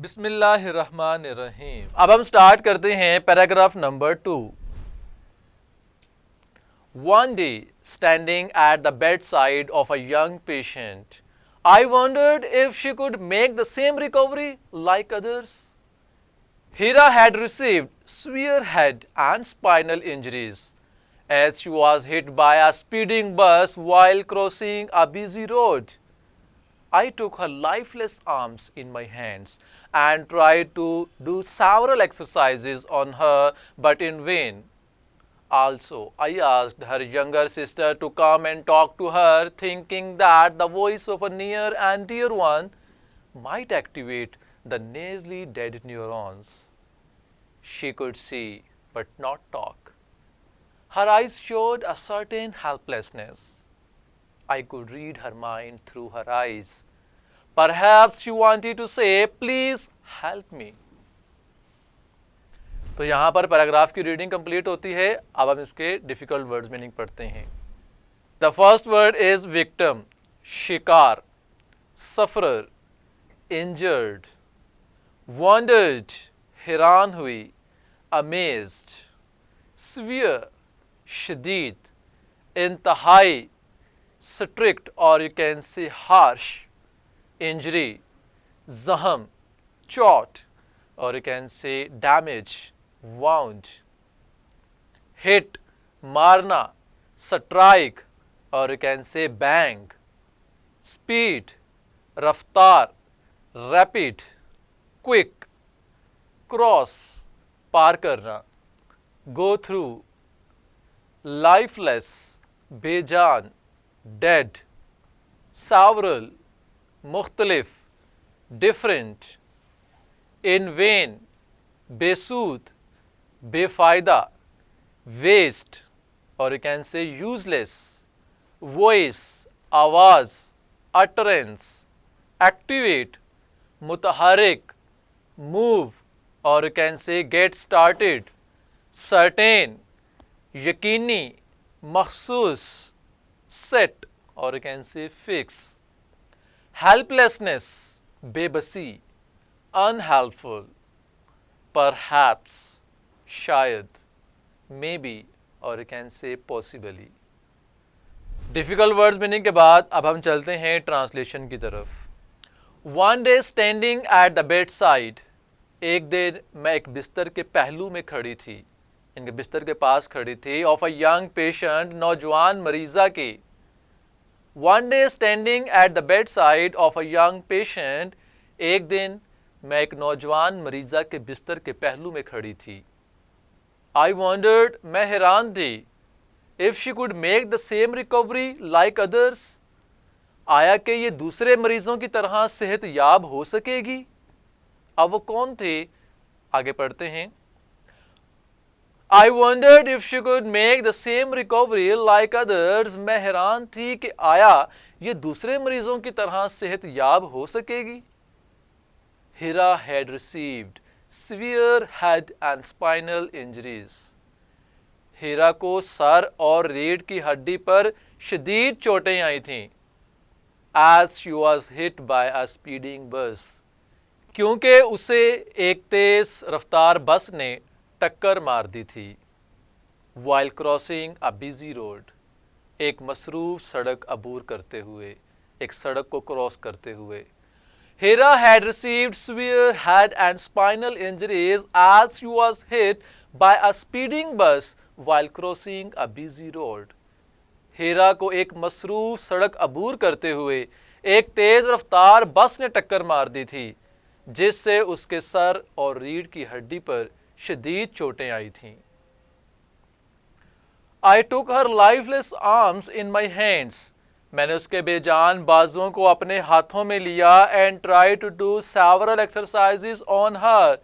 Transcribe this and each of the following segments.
बिस्मिल्लाहिर्रहमानिर्रहीम। अब हम स्टार्ट करते हैं paragraph number 2। One day, standing at the bedside of a young patient, I wondered if she could make the same recovery like others. Hira had received severe head and spinal injuries as she was hit by a speeding bus while crossing a busy road. I took her lifeless arms in my hands and tried to do several exercises on her, but in vain. Also, I asked her younger sister to come and talk to her, thinking that the voice of a near and dear one might activate the nearly dead neurons. She could see but not talk. Her eyes showed a certain helplessness. I could read her mind through her eyes. Perhaps she wanted to say, please help me. तो यहाँ पर paragraph की reading complete होती है। अब हम इसके difficult words meaning पढ़ते हैं। The first word is victim, शिकार, सफरर, इंजर्ड, वॉन्डर्ड, हैरान हुई, अमेज्ड, सीवियर, शदीद, इंतहाई, स्ट्रिक्ट और you can say harsh, injury, जहम, चोट और you can say damage, wound, hit, मारना, स्ट्राइक और you can say bang, speed, रफ्तार, रैपिड, क्विक, क्रॉस, पार करना, गो थ्रू, लाइफलेस, बेजान, डेड, सेवरल, मुख्तलिफ, डिफरेंट, इन वेन, बेसूद, बेफायदा, वेस्ट और you can say useless, voice, आवाज़, अटरेंस, एक्टिवेट, मुतहरिक, मूव और यू कैन से गेट स्टार्टेड, सर्टेन, यकीनी, मखसूस, सेट और यू कैन से फिक्स, हेल्पलेसनेस, बेबसी, अनहेल्पफुल, परहैप्स, शायद, मे बी और यू कैन से पॉसिबली। डिफिकल्ट वर्ड्स मीनिंग के बाद अब हम चलते हैं ट्रांसलेशन की तरफ। One day standing at the bed side, एक दिन मैं एक बिस्तर के पहलू में खड़ी थी, इनके बिस्तर के पास खड़ी थी, ऑफ अ यंग पेशेंट, नौजवान मरीज़ा की। One day standing at the bed side of a young patient, एक दिन मैं एक नौजवान मरीज़ा के बिस्तर के पहलू में खड़ी थी। आई वॉन्डर्ड, मैं हैरान थी, if she could make the same recovery like others, आया कि ये दूसरे मरीज़ों की तरह सेहत याब हो सकेगी। अब वो कौन थे, आगे पढ़ते हैं। I wondered if she could make the same recovery like others. मैं हैरान थी कि आया ये दूसरे मरीजों की तरह सेहत याब हो सकेगी। Hira had received severe head and spinal injuries. हीरा को सर और रीढ़ की हड्डी पर शदीद चोटें आई थीं। As she was hit by a speeding bus. क्योंकि उसे एक तेज रफ्तार बस ने टक्कर मार दी थी। While crossing a busy road, एक मसरूफ सड़क अबूर करते हुए, एक सड़क को क्रॉस करते हुए। Hira had received severe head and spinal injuries as she was hit by a speeding bus while crossing a busy road. हीरा को एक मसरूफ सड़क अबूर करते हुए एक तेज रफ्तार बस ने टक्कर मार दी थी, जिससे उसके सर और रीढ़ की हड्डी पर शदीद चोटें आई थीं। I took her lifeless arms in my hands. मैंने उसके बेजान बाजुओं को अपने हाथों में लिया and tried to do several exercises on her.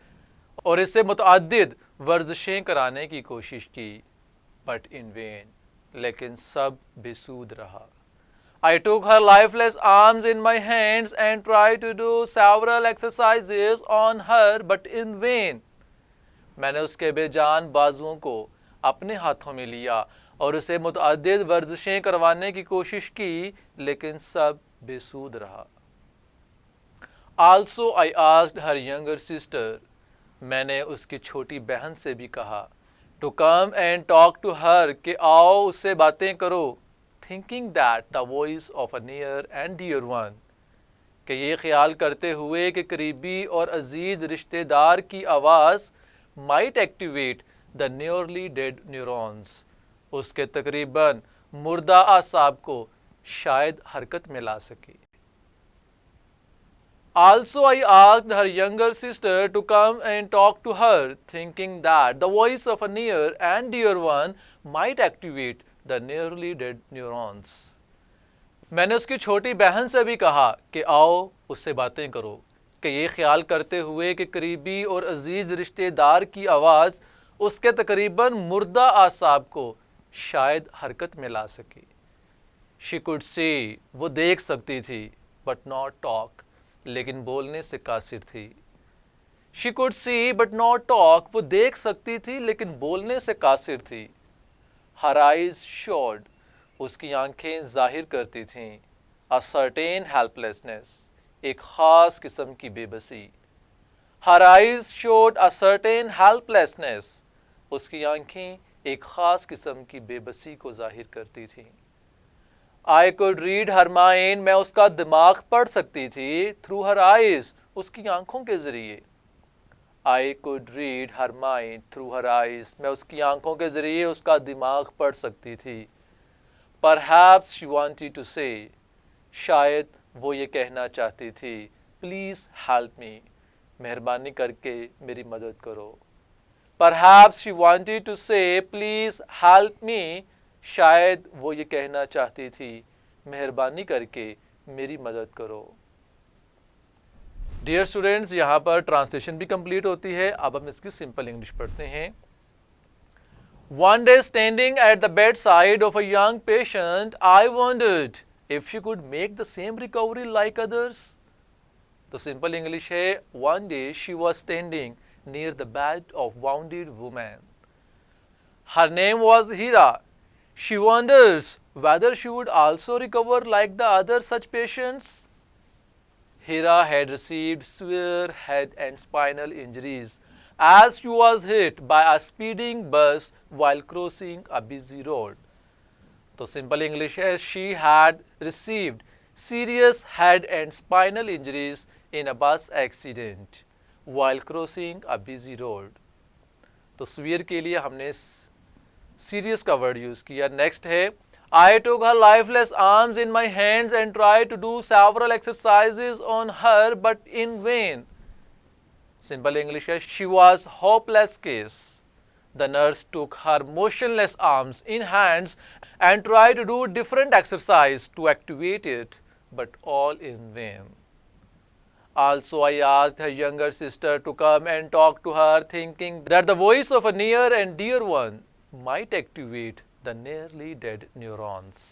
और इससे मुतअद्दिद वर्जिशें कराने की कोशिश की, but in vain. लेकिन सब बेसूद रहा। I took her lifeless arms in my hands and tried to do several exercises on her, but in vain. मैंने उसके बेजान बाजुओं को अपने हाथों में लिया और उसे मुतअद्दिद वर्जिशें करवाने की कोशिश की, लेकिन सब बेसूद रहा। Also I asked her younger sister, मैंने उसकी छोटी बहन से भी कहा, to come and talk to her, कि आओ उससे बातें करो, thinking that the voice of a near and dear one, कि ये ख्याल करते हुए कि करीबी और अजीज़ रिश्तेदार की आवाज़ might activate the nearly dead neurons, उसके तकरीबन मुर्दा आसाब को शायद हरकत में ला सके। Also I asked her younger sister to come and talk to her, thinking that the voice of a near and dear one might activate the nearly dead neurons. मैंने उसकी छोटी बहन से भी कहा कि आओ उससे बातें करो, कि ये ख्याल करते हुए कि करीबी और अजीज़ रिश्तेदार की आवाज़ उसके तकरीबन मुर्दा आसाब को शायद हरकत में ला सके। She could see, वो देख सकती थी, but not talk, लेकिन बोलने से कासिर थी। She could see but not talk, वो देख सकती थी लेकिन बोलने से कासिर थी। Her eyes showed, उसकी आंखें जाहिर करती थीं, a certain helplessness, एक ख़ास किस्म की बेबसी। Her eyes showed a certain helplessness, उसकी आंखें एक ख़ास किस्म की बेबसी को जाहिर करती थीं। I could read her mind, मैं उसका दिमाग पढ़ सकती थी, through her eyes, उसकी आंखों के ज़रिए। I could read her mind through her eyes, मैं उसकी आंखों के ज़रिए उसका दिमाग पढ़ सकती थी। Perhaps she wanted to say, शायद वो ये कहना चाहती थी, please help me, मेहरबानी करके मेरी मदद करो। Perhaps she wanted to say, please help me, शायद वो ये कहना चाहती थी, मेहरबानी करके मेरी मदद करो। डियर स्टूडेंट्स, यहाँ पर ट्रांसलेशन भी कंप्लीट होती है। अब हम इसकी सिंपल इंग्लिश पढ़ते हैं। One day standing at the bedside of a young patient, I wondered if she could make the same recovery like others. तो सिंपल इंग्लिश है, one day she was standing near the bed of wounded woman. Her name was Hira. She wonders whether she would also recover like the other such patients. Hira had received severe head and spinal injuries as she was hit by a speeding bus while crossing a busy road. तो simple English है, she had received serious head and spinal injuries in a bus accident while crossing a busy road. तो severe के लिए हमने serious का word use किया। Next है, I took her lifeless arms in my hands and tried to do several exercises on her but in vain. Simple English है, she was hopeless case. The nurse took her motionless arms in hands and tried to do different exercise to activate it, but all in vain. Also I asked her younger sister to come and talk to her, thinking that the voice of a near and dear one might activate the nearly dead neurons.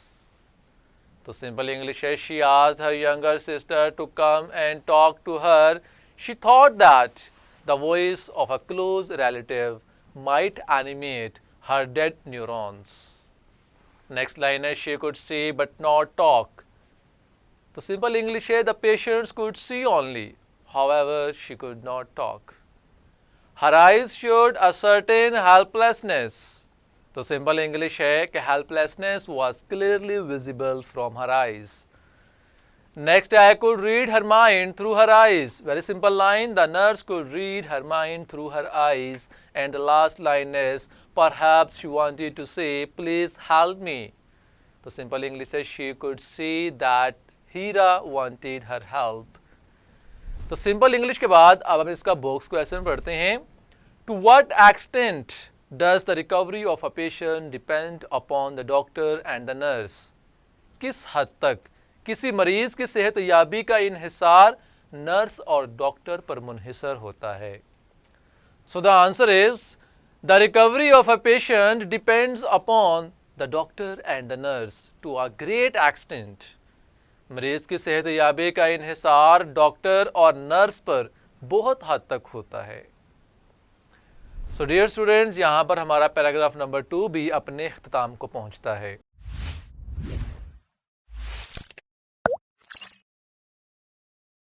तो simple English है, she asked her younger sister to come and talk to her. She thought that the voice of a close relative might animate her dead neurons. Next line है, she could see but not talk. तो simple English है, the patients could see only, however she could not talk. Her eyes showed a certain helplessness. तो simple English है कि helplessness was clearly visible from her eyes. Next, I could read her mind through her eyes. Very simple line. The nurse could read her mind through her eyes. And the last line is, perhaps she wanted to say, please help me. तो simple English है, she could see that Hira wanted her help. तो simple English के बाद अब हम इसका box question पढ़ते हैं। To what extent does the recovery of a patient depend upon the doctor and the nurse? किस हद तक किसी मरीज की सेहत याबी का इन्हिसार नर्स और डॉक्टर पर मुनहिसर होता है? So the answer is, the recovery of a patient depends upon the doctor and the nurse to a great extent. मरीज की सेहत याबी का इन्हिसार डॉक्टर और नर्स पर बहुत हद तक होता है। सो डियर स्टूडेंट्स, यहाँ पर हमारा पैराग्राफ नंबर 2 भी अपने इख्तिताम को पहुँचता है।